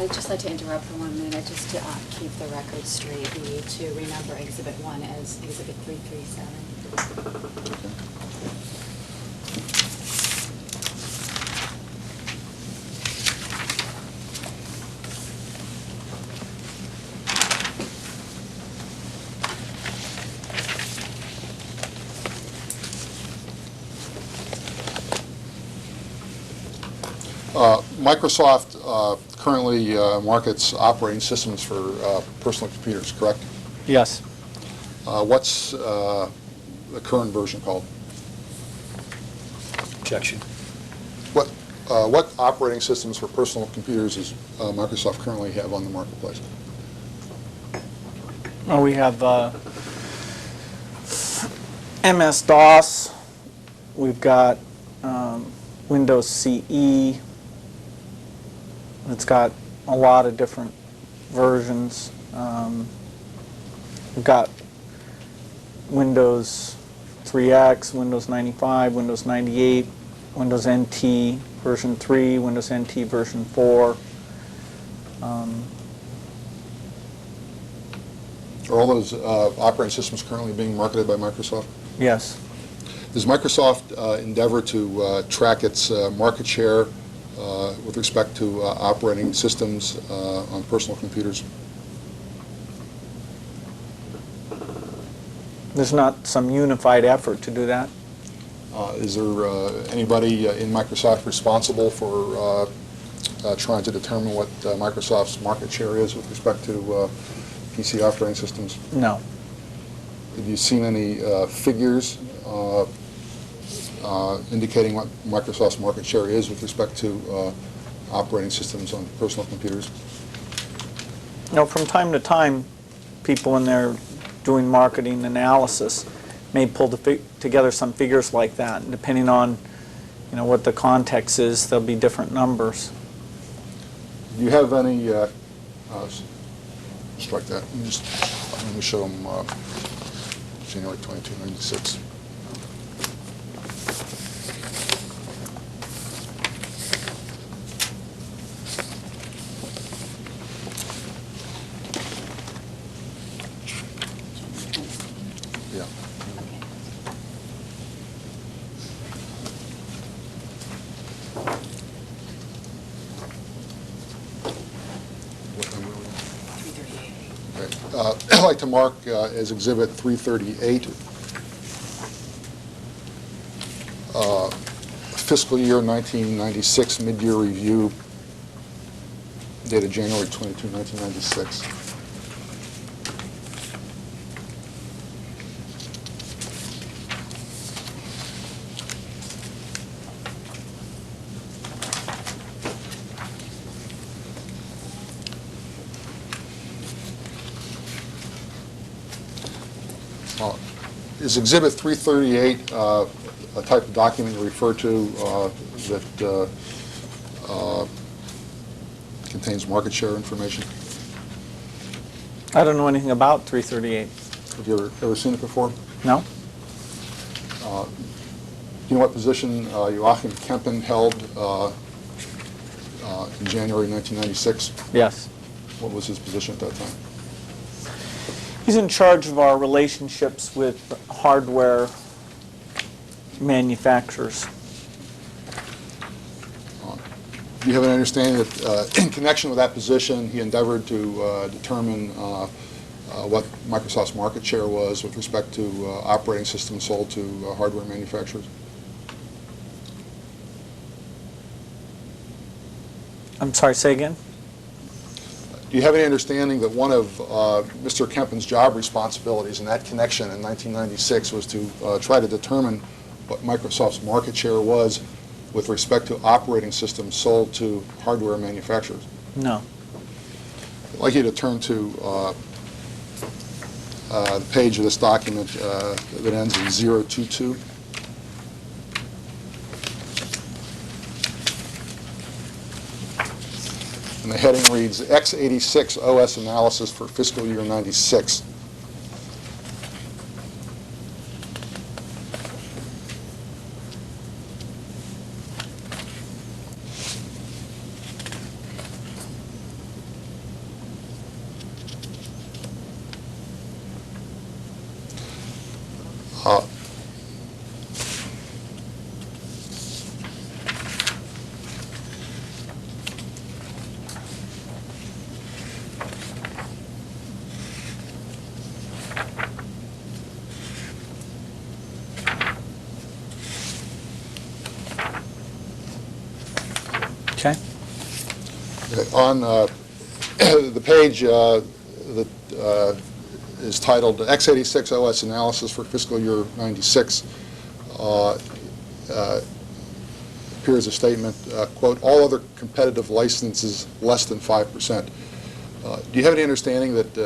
I'd just like to interrupt for 1 minute, just to keep the record straight. We need to renumber Exhibit 1 as Exhibit 337. Microsoft currently markets operating systems for personal computers, correct? Yes. What's the current version called? Objection. What operating systems for personal computers does Microsoft currently have on the marketplace? Well, we have MS-DOS. We've got Windows CE. It's got a lot of different versions. We've got Windows 3X, Windows 95, Windows 98, Windows NT version 3, Windows NT version 4. Are all those operating systems currently being marketed by Microsoft? Yes. Does Microsoft endeavor to track its market share with respect to operating systems on personal computers? There's not some unified effort to do that. Is there anybody in Microsoft responsible for trying to determine what Microsoft's market share is with respect to PC operating systems? No. Have you seen any figures indicating what Microsoft's market share is with respect to operating systems on personal computers? You know, from time to time, people when they're doing marketing analysis may pull together some figures like that. And depending on, you know, what the context is, there'll be different numbers. Do you have any? Strike that. Let me show them January 2296. Yeah. What number are we on? 338. Okay. I'd like to mark as Exhibit 338, fiscal year 1996 mid-year review dated January 22, 1996. Is Exhibit 338 a type of document you refer to that contains market share information? I don't know anything about 338. Have you ever seen it before? No? Do you know what position Joachim Kempen held in January 1996? Yes. What was his position at that time? He's in charge of our relationships with hardware manufacturers. Do you have an understanding that in connection with that position, he endeavored to determine what Microsoft's market share was with respect to operating systems sold to hardware manufacturers? I'm sorry, say again? Do you have any understanding that one of Mr. Kempen's job responsibilities in that connection in 1996 was to try to determine what Microsoft's market share was with respect to operating systems sold to hardware manufacturers? No. I'd like you to turn to the page of this document that ends in 022. And the heading reads X86 OS analysis for fiscal year 96. On the page that is titled x86 OS Analysis for Fiscal Year 96, appears a statement, quote, all other competitive licenses less than 5%. Do you have any understanding that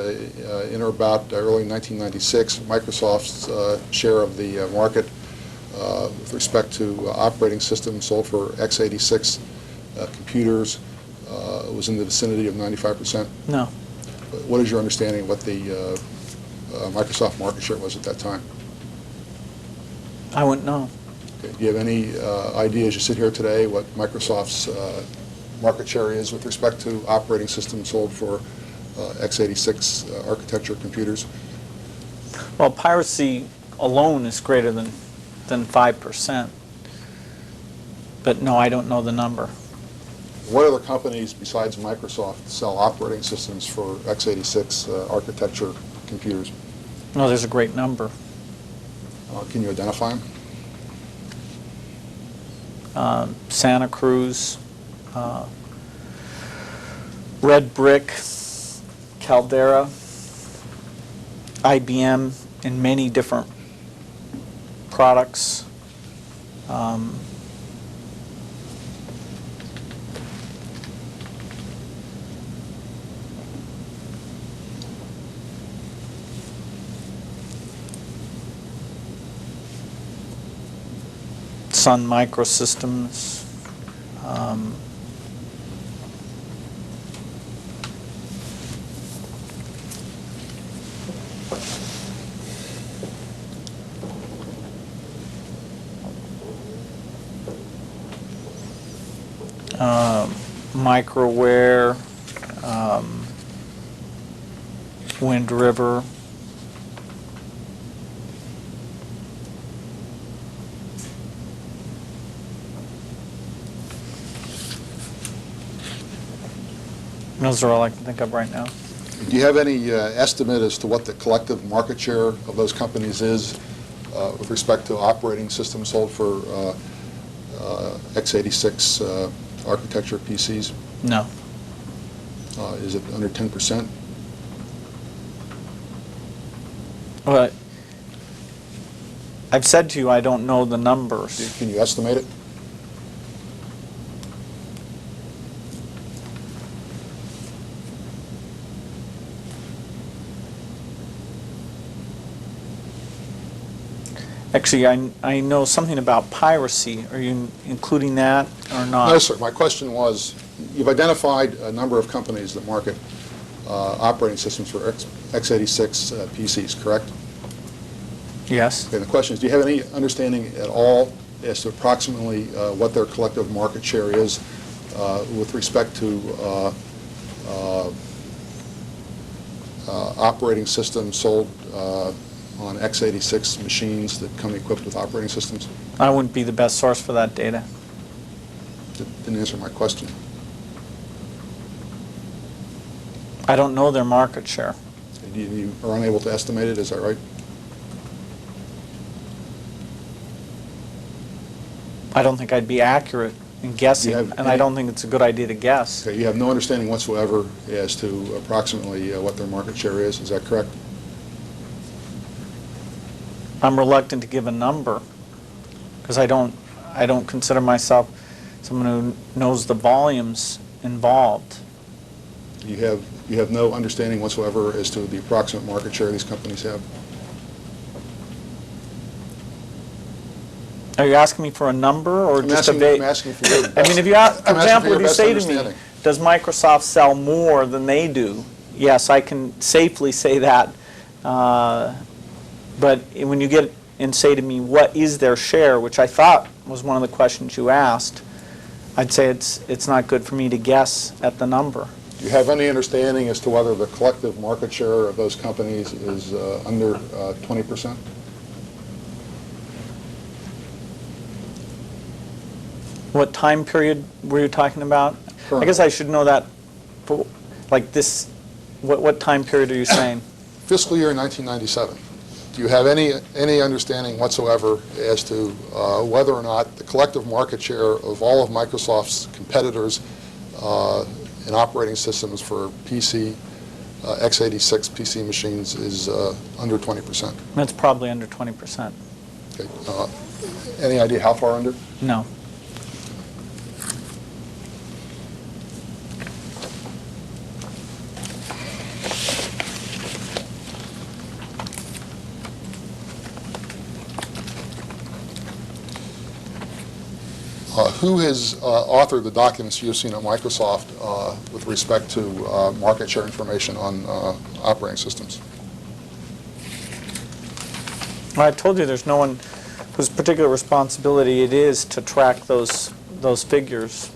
in or about early 1996, Microsoft's share of the market with respect to operating systems sold for x86 computers was in the vicinity of 95%? No. What is your understanding of what the Microsoft market share was at that time? I wouldn't know. Okay. Do you have any idea as you sit here today what Microsoft's market share is with respect to operating systems sold for x86 architecture computers? Well, piracy alone is greater than 5%. But no, I don't know the number. What other companies besides Microsoft sell operating systems for x86 architecture computers? No, there's a great number. Can you identify them? Santa Cruz, Red Brick, Caldera, IBM in many different products. Sun Microsystems. Microware, Wind River. Those are all I can think of right now. Do you have any estimate as to what the collective market share of those companies is with respect to operating systems sold for x86 architecture PCs? No. Is it under 10%? But I've said to you I don't know the numbers. Can you estimate it? Actually, I know something about piracy. Are you including that or not? No, sir. My question was, you've identified a number of companies that market operating systems for x86 PCs, correct? Yes. Okay, the question is, do you have any understanding at all as to approximately what their collective market share is with respect to operating systems sold on x86 machines that come equipped with operating systems? I wouldn't be the best source for that data. Didn't answer my question. I don't know their market share. You are unable to estimate it, is that right? I don't think I'd be accurate in guessing, and I don't think it's a good idea to guess. Okay, you have no understanding whatsoever as to approximately what their market share is that correct? I'm reluctant to give a number because I don't consider myself someone who knows the volumes involved. You have no understanding whatsoever as to the approximate market share these companies have? Are you asking me for a number or I'm just asking, a vague? I'm asking for your I mean, if you ask, for I'm asking example, your if you best say to me, understanding. does Microsoft sell more than they do? Yes, I can safely say that. But when you get and say to me, what is their share, which I thought was one of the questions you asked, I'd say it's not good for me to guess at the number. Do you have any understanding as to whether the collective market share of those companies is under 20%? What time period were you talking about? Currently. I guess I should know that. But like this, what time period are you saying? Fiscal year 1997. Do you have any understanding whatsoever as to whether or not the collective market share of all of Microsoft's competitors in operating systems for PC, x86 PC machines is under 20%. That's probably under 20%. Okay. Any idea how far under? No. Who has authored the documents you've seen at Microsoft with respect to market share information on operating systems? Well, I told you there's no one whose particular responsibility it is to track those figures.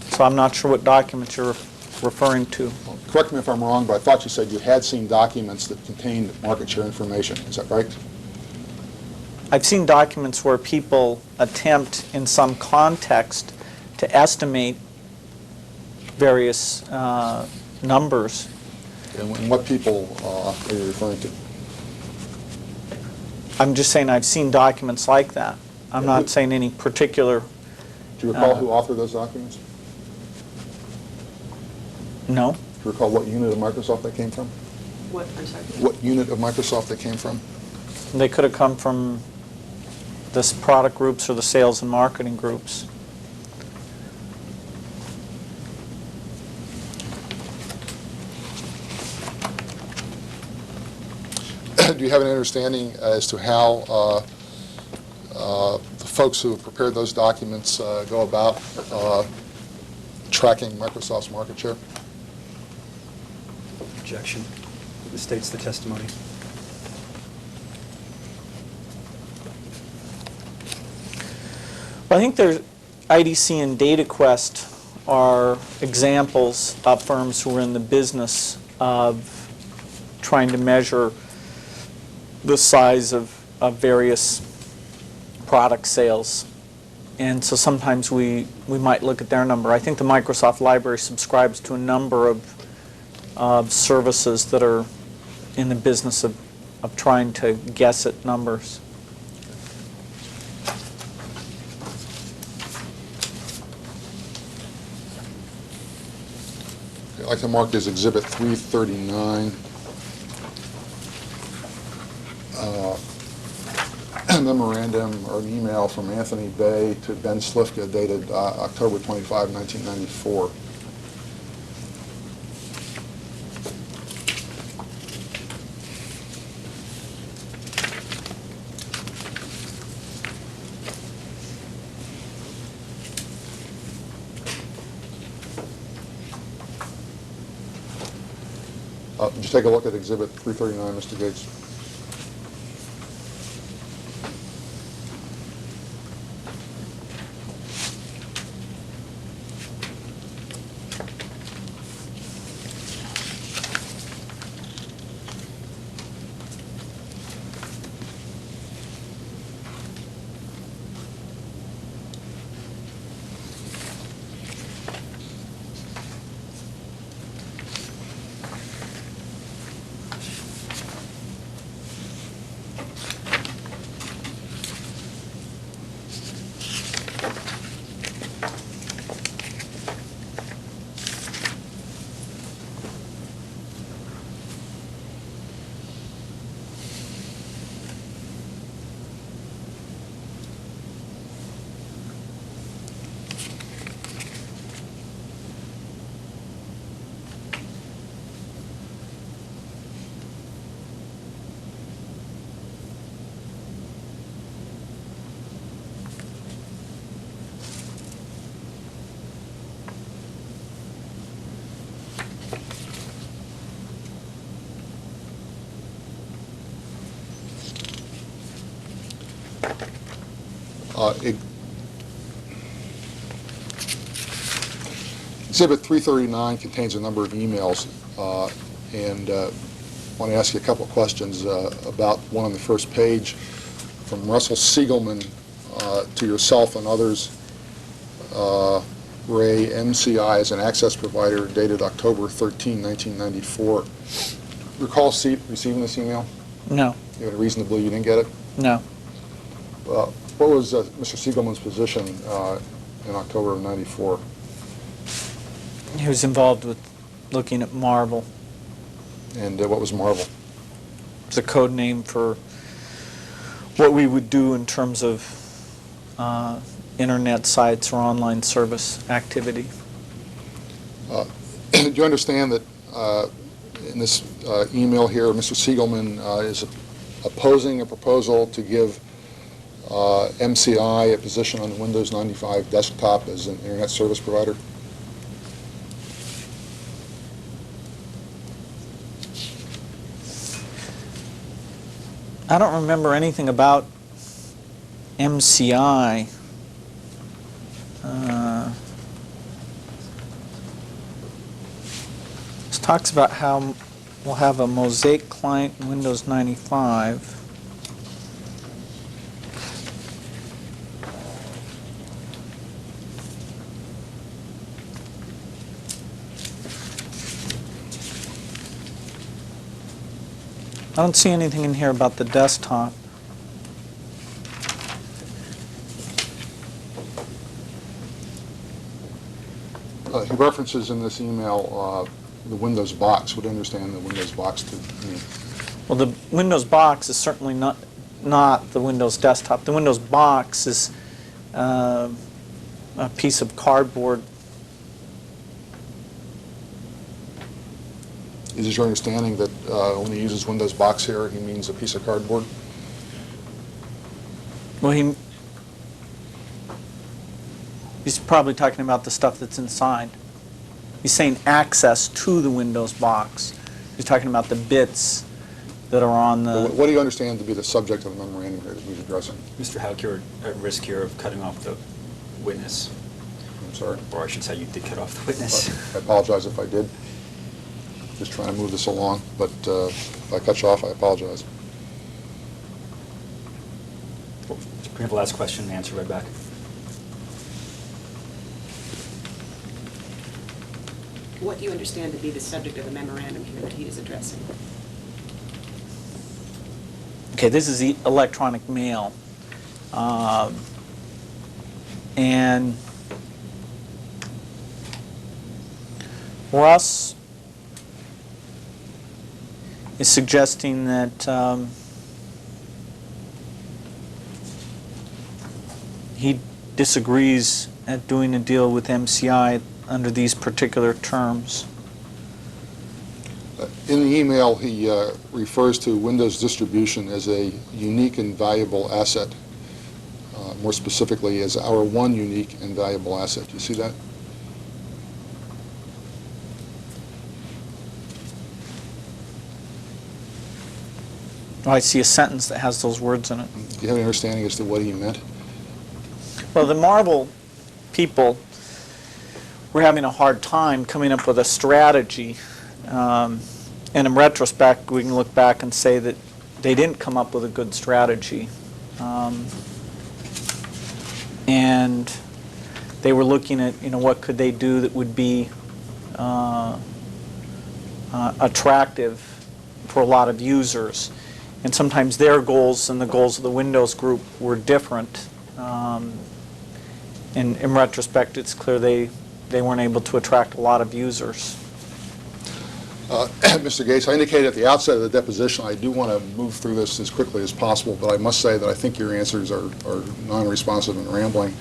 So I'm not sure what documents you're referring to. Correct me if I'm wrong, but I thought you said you had seen documents that contained market share information. Is that right? I've seen documents where people attempt in some context to estimate various numbers. And what people are you referring to? I'm just saying I've seen documents like that. I'm not saying any particular. Do you recall who authored those documents? No. Do you recall what unit of Microsoft they came from? What, I'm sorry? What unit of Microsoft they came from? They could have come from the product groups or the sales and marketing groups. Do you have an understanding as to how the folks who have prepared those documents go about tracking Microsoft's market share? Objection. This states the testimony. Well, I think there's IDC and DataQuest are examples of firms who are in the business of trying to measure the size of various product sales. And so sometimes we might look at their number. I think the Microsoft library subscribes to a number of services that are in the business of trying to guess at numbers. I'd like to mark as Exhibit 339. Memorandum or an email from Anthony Bay to Ben Slifka dated October 25, 1994. Would you take a look at Exhibit 339, Mr. Gates? Exhibit 339 contains a number of emails, and I want to ask you a couple of questions about one on the first page from Russell Siegelman to yourself and others. Ray, MCI is an access provider dated October 13, 1994. Recall receiving this email? No. You had a reason to believe you didn't get it? No. What was Mr. Siegelman's position in October of 94? He was involved with looking at Marvel. And what was Marvel? It's a code name for what we would do in terms of internet sites or online service activity. Do you understand that in this email here, Mr. Siegelman is opposing a proposal to give MCI a position on the Windows 95 desktop as an internet service provider? I don't remember anything about MCI. This talks about how we'll have a Mosaic client in Windows 95. I don't see anything in here about the desktop. He references in this email the Windows box. Would understand the Windows box to mean. Well, the Windows box is certainly not the Windows desktop. The Windows box is a piece of cardboard. Is it your understanding that when he uses Windows box here, he means a piece of cardboard? Well, he's probably talking about the stuff that's inside. He's saying access to the Windows box. He's talking about the bits that are on the... What do you understand to be the subject of the memorandum here that he's addressing? Mr. Houck, you're at risk here of cutting off the witness. I'm sorry. Or I should say you did cut off the witness. I apologize if I did. Just trying to move this along, but if I cut you off, I apologize. We have the last question and answer right back. What do you understand to be the subject of the memorandum here that he is addressing? Okay, this is the electronic mail. And Russ is suggesting that he disagrees at doing a deal with MCI under these particular terms. In the email, he refers to Windows distribution as a unique and valuable asset. More specifically, as our one unique and valuable asset. Do you see that? Oh, I see a sentence that has those words in it. Do you have any understanding as to what he meant? Well, the Marvel people were having a hard time coming up with a strategy. And in retrospect, we can look back and say that they didn't come up with a good strategy. And they were looking at, what could they do that would be attractive for a lot of users. And sometimes their goals and the goals of the Windows group were different. In retrospect, it's clear they weren't able to attract a lot of users. Mr. Gates, I indicated at the outset of the deposition I do want to move through this as quickly as possible, but I must say that I think your answers are non-responsive and rambling.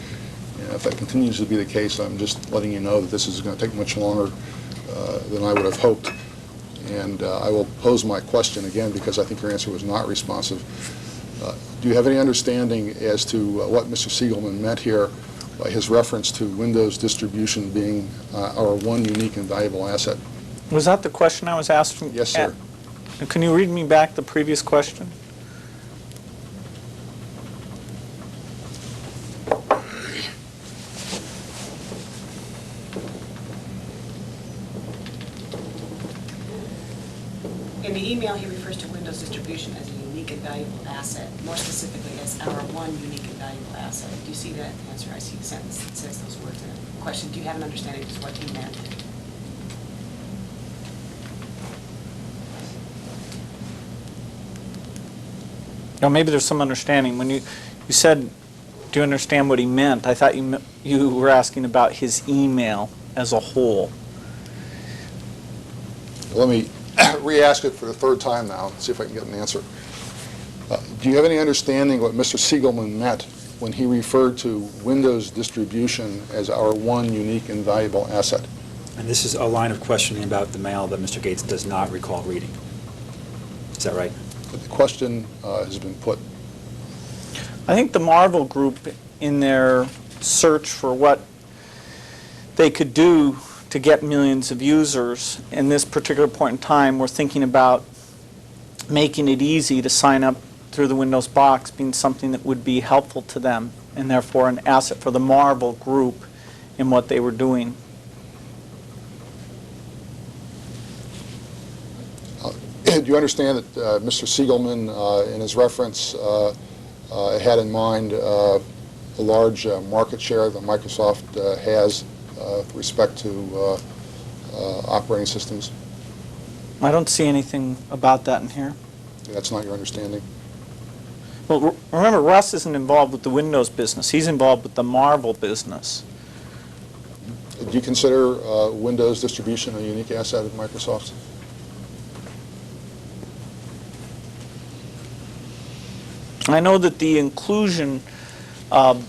And if that continues to be the case, I'm just letting you know that this is going to take much longer than I would have hoped. And I will pose my question again because I think your answer was not responsive. Do you have any understanding as to what Mr. Siegelman meant here by his reference to Windows distribution being our one unique and valuable asset? Was that the question I was asking? Yes, sir. Can you read me back the previous question? In the email, he refers to Windows distribution as a unique and valuable asset, more specifically as our one unique and valuable asset. Do you see that answer? I see the sentence that says those words in it. Question, do you have an understanding of what he meant? Now, maybe there's some understanding. When you said, do you understand what he meant, I thought you were asking about his email as a whole. Let me re-ask it for the third time now, and see if I can get an answer. Do you have any understanding what Mr. Siegelman meant when he referred to Windows distribution as our one unique and valuable asset? And this is a line of questioning about the mail that Mr. Gates does not recall reading. Is that right? The question has been put. I think the Marvel Group, in their search for what they could do to get millions of users, in this particular point in time, were thinking about making it easy to sign up through the Windows box being something that would be helpful to them, and therefore an asset for the Marvel Group in what they were doing. Do you understand that Mr. Siegelman, in his reference, had in mind the large market share that Microsoft has with respect to operating systems? I don't see anything about that in here. That's not your understanding? Well, remember, Russ isn't involved with the Windows business. He's involved with the Marvel business. Do you consider Windows distribution a unique asset of Microsoft's? I know that the inclusion of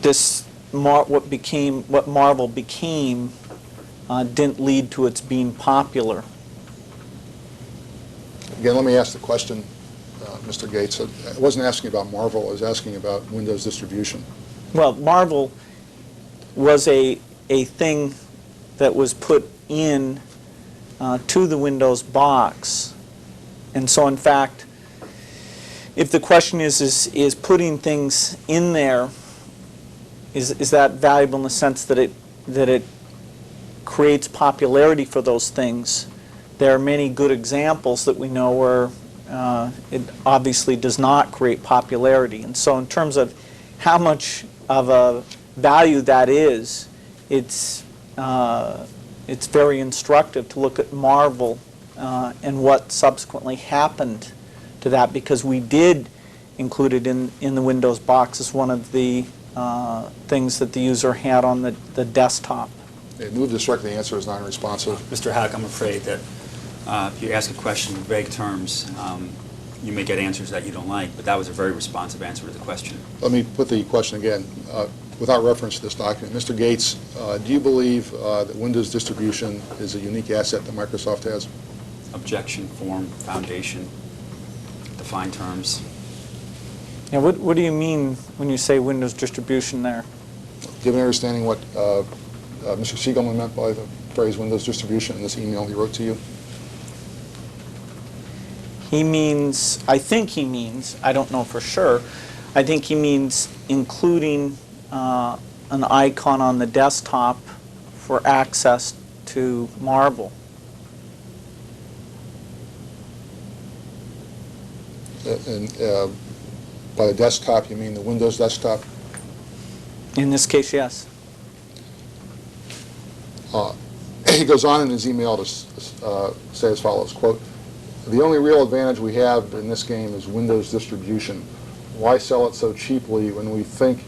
this what Marvel became didn't lead to its being popular. Again, let me ask the question, Mr. Gates. I wasn't asking about Marvel. I was asking about Windows distribution. Well, Marvel was a thing that was put in to the Windows box. And so, in fact, if the question is putting things in there, is that valuable in the sense that it creates popularity for those things? There are many good examples that we know where it obviously does not create popularity. And so in terms of how much of a value that is, it's very instructive to look at Marvel and what subsequently happened to that, because we did include it in the Windows box as one of the things that the user had on the desktop. Move this directly. The answer is non-responsive. Mr. Hack, I'm afraid that if you ask a question in vague terms, you may get answers that you don't like, but that was a very responsive answer to the question. Let me put the question again. Without reference to this document, Mr. Gates, do you believe that Windows distribution is a unique asset that Microsoft has? Objection, form, foundation, defined terms. Now, what do you mean when you say Windows distribution there? Do you have an understanding what Mr. Siegelman meant by the phrase Windows distribution in this email he wrote to you? He means, I think he means, I don't know for sure, I think he means including an icon on the desktop for access to Marvel. And by the desktop, you mean the Windows desktop? In this case, yes. He goes on in his email to say as follows, quote, "The only real advantage we have in this game is Windows distribution. Why sell it so cheaply when we think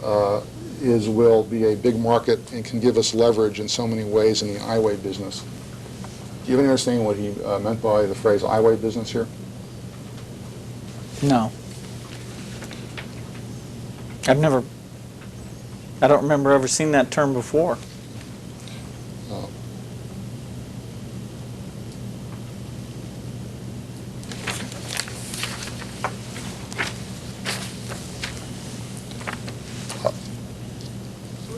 will be a big market and can give us leverage in so many ways in the iWay business?" Do you have any understanding what he meant by the phrase iWay business here? No. I don't remember ever seeing that term before.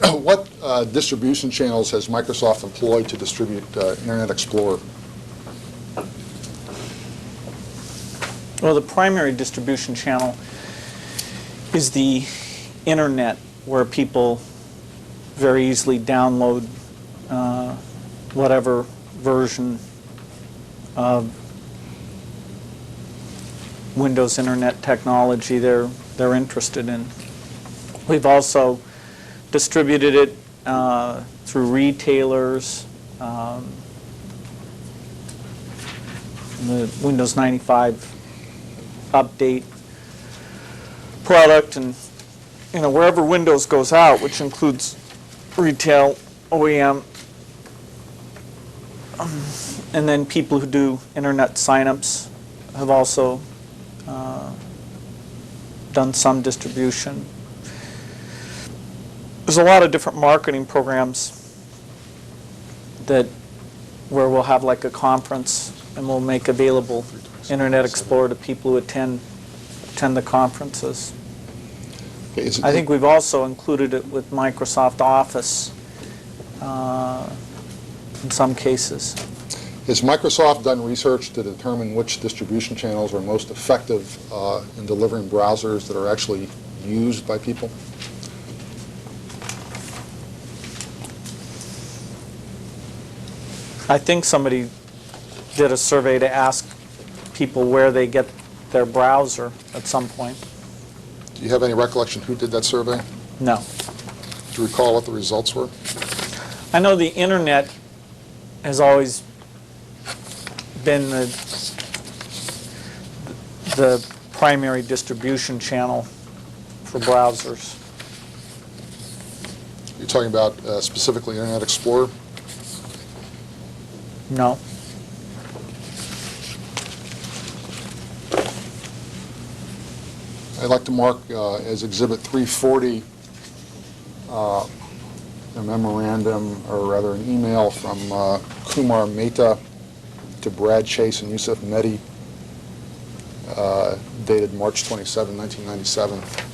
What distribution channels has Microsoft employed to distribute Internet Explorer? Well, the primary distribution channel is the Internet, where people very easily download whatever version of Windows Internet technology they're interested in. We've also distributed it through retailers, the Windows 95 update product, and wherever Windows goes out, which includes retail, OEM, And then people who do internet signups have also done some distribution. There's a lot of different marketing programs where we'll have like a conference and we'll make available Internet Explorer to people who attend the conferences. Okay, is it- I think we've also included it with Microsoft Office in some cases. Has Microsoft done research to determine which distribution channels are most effective in delivering browsers that are actually used by people? I think somebody did a survey to ask people where they get their browser at some point. Do you have any recollection who did that survey? No. Do you recall what the results were? I know the internet has always been the primary distribution channel for browsers. You're talking about specifically Internet Explorer? No. I'd like to mark as Exhibit 340 a memorandum, or rather an email from Kumar Mehta to Brad Chase and Yusuf Mehdi, dated March 27, 1997.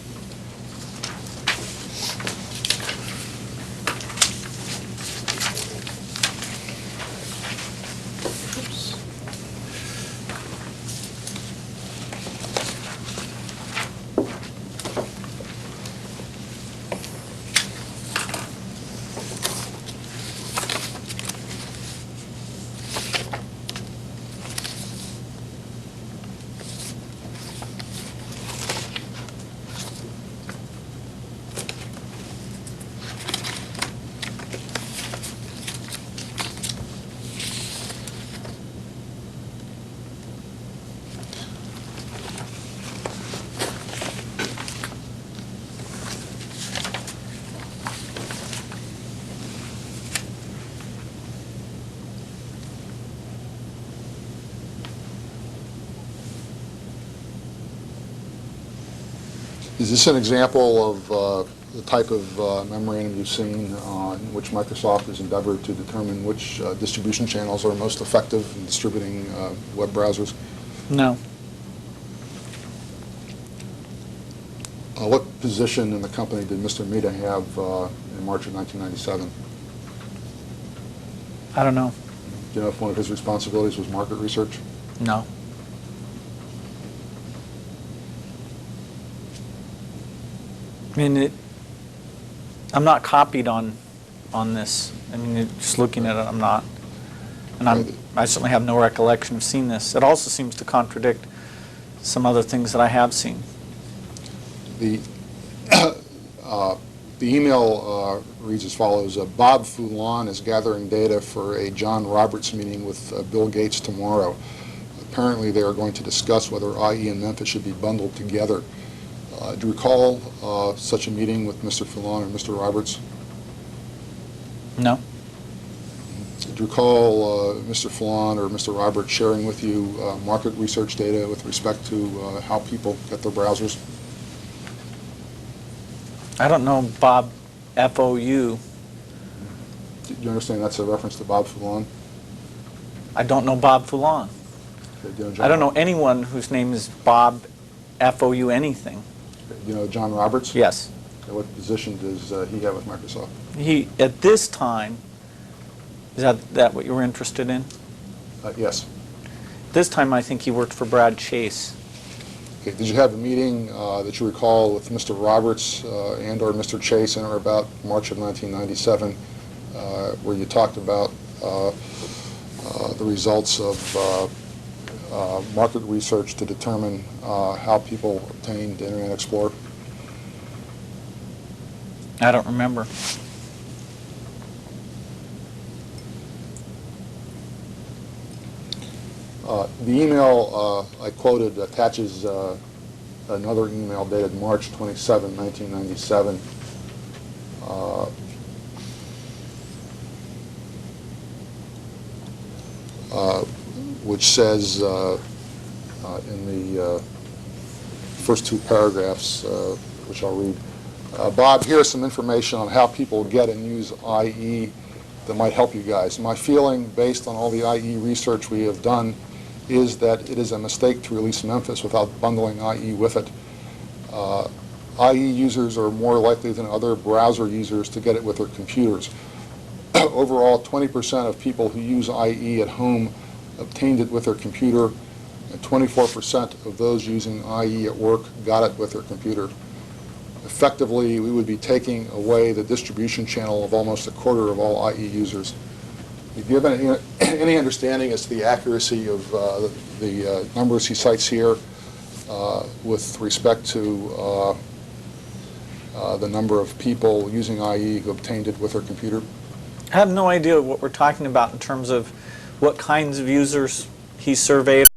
Is this an example of the type of memorandum you've seen in which Microsoft has endeavored to determine which distribution channels are most effective in distributing web browsers? No. What position in the company did Mr. Mehta have in March of 1997? I don't know. Do you know if one of his responsibilities was market research? No. I mean, I'm not copied on this. I mean, just looking at it, I'm not. And I certainly have no recollection of seeing this. It also seems to contradict some other things that I have seen. The email reads as follows: Bob Foulon is gathering data for a John Roberts meeting with Bill Gates tomorrow. Apparently, they are going to discuss whether IE and Memphis should be bundled together. Do you recall such a meeting with Mr. Foulon and Mr. Roberts? No. Do you recall Mr. Foulon or Mr. Roberts sharing with you market research data with respect to how people get their browsers? I don't know Bob F-O-U. Do you understand that's a reference to Bob Foulon? I don't know Bob Foulon. Okay, do you know John I don't know anyone whose name is Bob F-O-U anything. Okay, do you know John Roberts? Yes. Okay, what position does he have with Microsoft? He, at this time, is that what you were interested in? Yes. This time, I think he worked for Brad Chase. Okay, did you have a meeting that you recall with Mr. Roberts and or Mr. Chase in or about March of 1997 where you talked about the results of market research to determine how people obtained Internet Explorer? I don't remember. The email I quoted attaches another email dated March 27, 1997. which says in the first two paragraphs, which I'll read, Bob, here's some information on how people get and use IE that might help you guys. My feeling, based on all the IE research we have done, is that it is a mistake to release Memphis without bundling IE with it. IE users are more likely than other browser users to get it with their computers. Overall, 20% of people who use IE at home obtained it with their computer, and 24% of those using IE at work got it with their computer. Effectively, we would be taking away the distribution channel of almost a quarter of all IE users. Do you have any understanding as to the accuracy of the numbers he cites here with respect to the number of people using IE who obtained it with their computer? I have no idea what we're talking about in terms of what kinds of users he surveyed